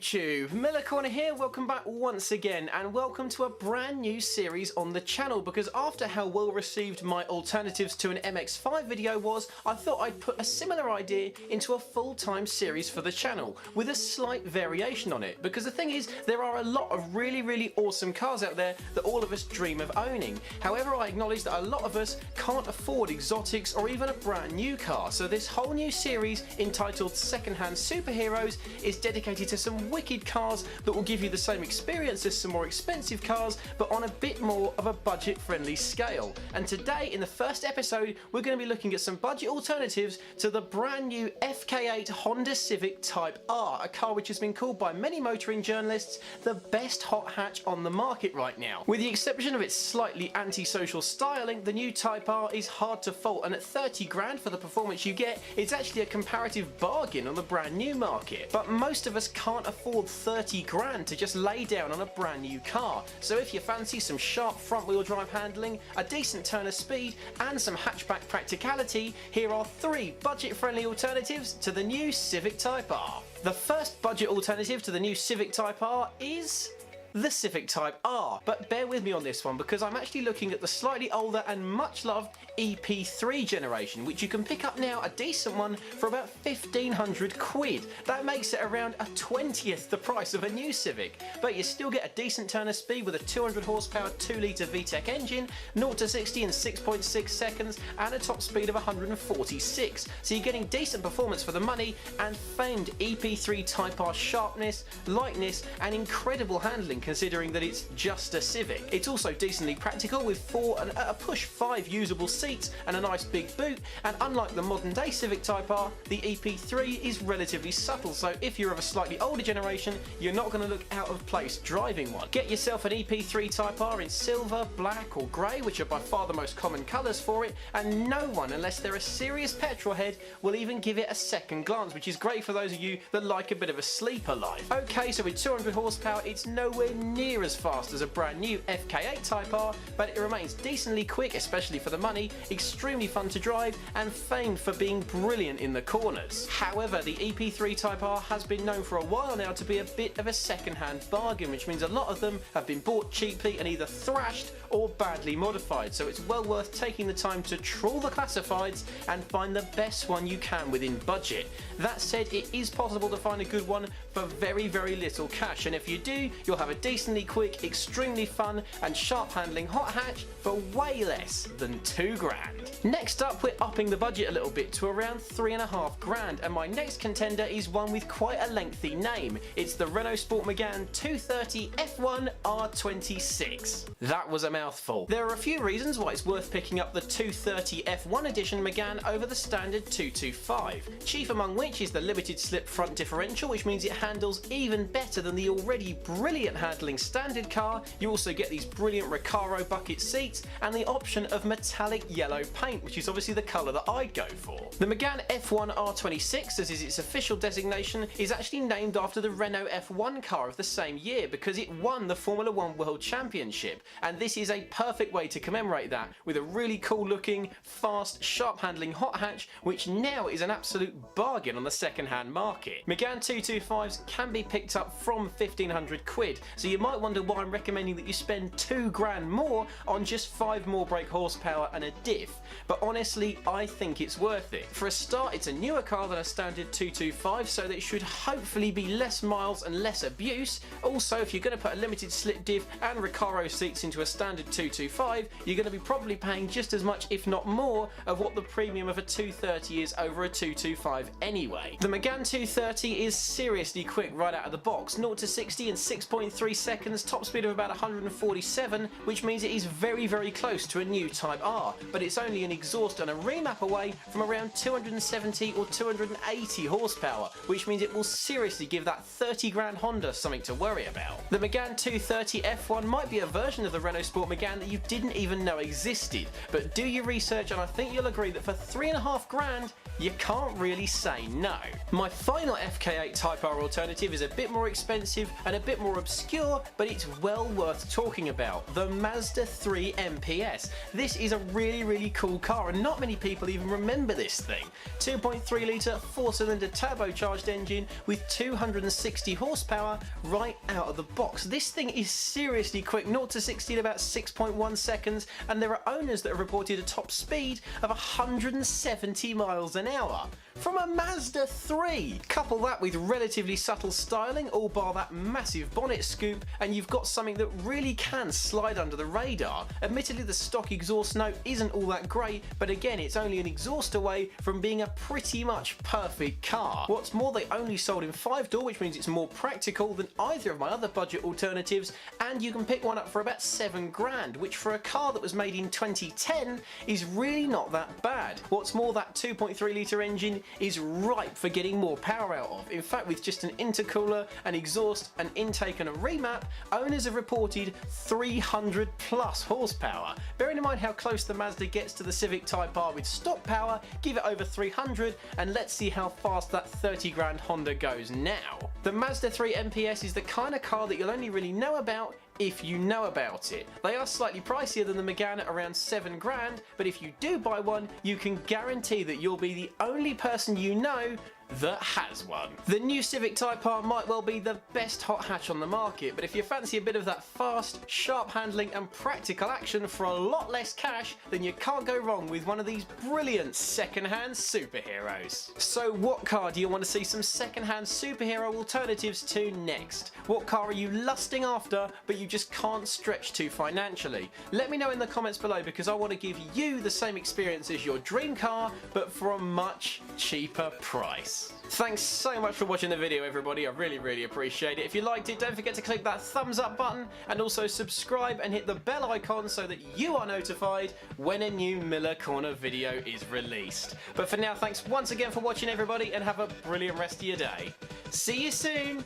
YouTube, Miller Corner here, welcome back once again and welcome to a brand new series on the channel, because after how well received my alternatives to an MX-5 video was, I thought I'd put a similar idea into a full-time series for the channel with a slight variation on it, because the thing is there are a lot of really awesome cars out there that all of us dream of owning. However, I acknowledge that a lot of us can't afford exotics or even a brand new car, so this whole new series entitled Secondhand Superheroes is dedicated to some wicked cars that will give you the same experience as some more expensive cars, but on a bit more of a budget friendly scale. And today in the first episode we're going to be looking at some budget alternatives to the brand new FK8 Honda Civic Type R, a car which has been called by many motoring journalists the best hot hatch on the market right now. With the exception of its slightly antisocial styling, the new Type R is hard to fault, and at 30 grand for the performance you get, it's actually a comparative bargain on the brand new market. But most of us can't afford 30 grand to just lay down on a brand new car, so if you fancy some sharp front wheel drive handling, a decent turn of speed and some hatchback practicality, here are 3 budget friendly alternatives to the new Civic Type R. The first budget alternative to the new Civic Type R is the Civic Type R, but bear with me on this one because I'm actually looking at the slightly older and much loved EP3 generation, which you can pick up now, a decent one, for about 1500 quid. That makes it around a 20th the price of a new Civic, but you still get a decent turn of speed with a 200 horsepower 2-litre VTEC engine, 0 to 60 in 6.6 seconds and a top speed of 146, so you're getting decent performance for the money and famed EP3 Type R sharpness, lightness and incredible handling considering that it's just a Civic. It's also decently practical with 4 and at a push 5 usable seats and a nice big boot, and unlike the modern day Civic Type R, the EP3 is relatively subtle, so if you're of a slightly older generation you're not going to look out of place driving one. Get yourself an EP3 Type R in silver, black or grey, which are by far the most common colours for it, and no one, unless they're a serious petrol head, will even give it a second glance, which is great for those of you that like a bit of a sleeper life. Okay, so with 200 horsepower it's nowhere near as fast as a brand new FK8 Type R, but it remains decently quick, especially for the money, extremely fun to drive and famed for being brilliant in the corners. However, the EP3 Type R has been known for a while now to be a bit of a second-hand bargain, which means a lot of them have been bought cheaply and either thrashed or badly modified, so it's well worth taking the time to trawl the classifieds and find the best one you can within budget. That said, it is possible to find a good one for very little cash, and if you do, you'll have a decently quick, extremely fun and sharp handling hot hatch for way less than 2 grand. Next up, we're upping the budget a little bit to around 3.5 grand, and my next contender is one with quite a lengthy name. It's the Renault Sport Megane 230 F1 R26. That was a mouthful. There are a few reasons why it's worth picking up the 230 F1 edition Megane over the standard 225, chief among which is the limited slip front differential, which means it handles even better than the already brilliant handling standard car. You also get these brilliant Recaro bucket seats and the option of metallic yellow paint, which is obviously the colour that I'd go for. The Megane F1 R26, as is its official designation, is actually named after the Renault F1 car of the same year because it won the Formula 1 World Championship, and this is a perfect way to commemorate that with a really cool looking, fast, sharp handling hot hatch, which now is an absolute bargain on the second hand market. Megane 225s can be picked up from 1500 quid, so you might wonder why I'm recommending that you spend 2 grand more on just 5 more brake horsepower and a diff, but honestly I think it's worth it. For a start, it's a newer car than a standard 225, so that it should hopefully be less miles and less abuse. Also, if you're going to put a limited slip diff and Recaro seats into a standard 225, you're going to be probably paying just as much, if not more, of what the premium of a 230 is over a 225 anyway. The Megane 230 is seriously quick right out of the box, 0 to 60 in 6.3 seconds, top speed of about 147, which means it is very close to a new Type R, but it's only an exhaust and a remap away from around 270 or 280 horsepower, which means it will seriously give that 30 grand Honda something to worry about. The Megane 230 F1 might be a version of the Renault Sport Megane that you didn't even know existed, but do your research and I think you'll agree that for 3.5 grand you can't really say no. My final FK8 Type R alternative is a bit more expensive and a bit more obscure, but it's well worth talking about, the Mazda 3 MPS. This is a really really cool car, and not many people even remember this thing. 2.3 litre 4-cylinder turbocharged engine with 260 horsepower right out of the box. This thing is seriously quick, 0 to 60 in about 6.1 seconds, and there are owners that have reported a top speed of 170 miles an hour from a Mazda 3. Couple that with relatively subtle styling, all bar that massive bonnet scoop, and you've got something that really can slide under the radar. Admittedly, the stock exhaust note isn't all that great, but again, it's only an exhaust away from being a pretty much perfect car. What's more, they only sold in 5-door, which means it's more practical than either of my other budget alternatives, and you can pick one up for about 7 grand, which for a car that was made in 2010 is really not that bad. What's more, that 2.3 litre engine is ripe for getting more power out of. In fact, with just an intercooler, an exhaust, an intake and a remap, owners have reported 300 plus horsepower. Bearing in mind how close the Mazda gets to the Civic Type R with stock power, give it over 300 and let's see how fast that 30 grand Honda goes now. The Mazda 3 MPS is the kind of car that you'll only really know about if you know about it. They are slightly pricier than the Megane at around 7 grand, but if you do buy one, you can guarantee that you'll be the only person you know that has one. The new Civic Type R might well be the best hot hatch on the market, but if you fancy a bit of that fast, sharp handling and practical action for a lot less cash, then you can't go wrong with one of these brilliant second-hand superheroes. So what car do you want to see some second-hand superhero alternatives to next? What car are you lusting after but you just can't stretch to financially? Let me know in the comments below, because I want to give you the same experience as your dream car but for a much cheaper price. Thanks so much for watching the video, everybody. I really appreciate it. If you liked it, don't forget to click that thumbs up button and also subscribe and hit the bell icon so that you are notified when a new Miller Corner video is released. But for now, thanks once again for watching, everybody, and have a brilliant rest of your day. See you soon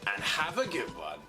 and have a good one.